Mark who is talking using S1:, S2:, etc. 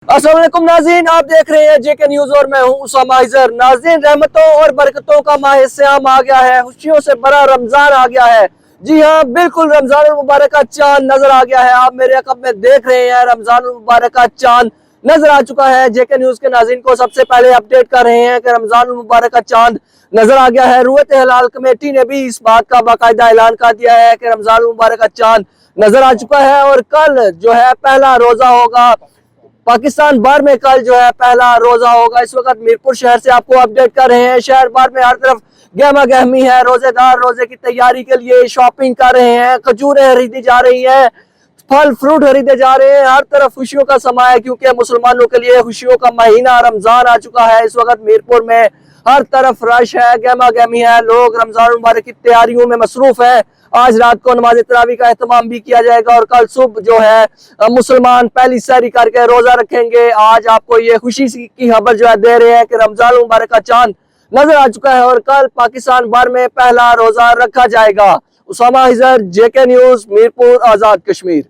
S1: अस्सलाम वालेकुम नाज़रीन, आप देख रहे हैं जेके न्यूज और मैं हूं उसामा हिजर। नाज़रीन, रहमतों और बरकतों का माह सियाम आ गया है, खुशियों से भरा रमजान आ गया है। जी हाँ, बिल्कुल रमजान मुबारक का चांद नजर आ गया है। आप मेरे अकब में देख रहे हैं, रमजान मुबारक का चांद नजर आ चुका है। जेके न्यूज के नाज़रीन को सबसे पहले अपडेट कर रहे हैं कि रमजान मुबारक का चांद नजर आ गया है। रुयत हलाल कमेटी ने भी इस बात का बाकायदा ऐलान कर दिया है कि रमजान मुबारक का चांद नजर आ चुका है और कल जो है पहला रोजा होगा। पाकिस्तान भर में कल जो है पहला रोजा होगा। इस वक्त मीरपुर शहर से आपको अपडेट कर रहे हैं। शहर भर में हर तरफ गहमा गहमी है। रोजेदार रोजे की तैयारी के लिए शॉपिंग कर रहे हैं, खजूरें खरीदी जा रही हैं, फल फ्रूट खरीदे जा रहे हैं। हर तरफ खुशियों का समा है क्योंकि मुसलमानों के लिए खुशियों का महीना रमजान आ चुका है। इस वक्त मीरपुर में हर तरफ रश है, गहमा गहमी है, लोग रमजान मुबारक की तैयारियों में मसरूफ है। आज रात को नमाज तरावी का एहतमाम भी किया जाएगा और कल सुबह जो है मुसलमान पहली सहरी करके रोजा रखेंगे। आज आपको ये खुशी की खबर जो है दे रहे हैं कि रमजान मुबारक का चांद नजर आ चुका है और कल पाकिस्तान भर में पहला रोजा रखा जाएगा। उसामा हिजर, जेके न्यूज, मीरपुर, आजाद कश्मीर।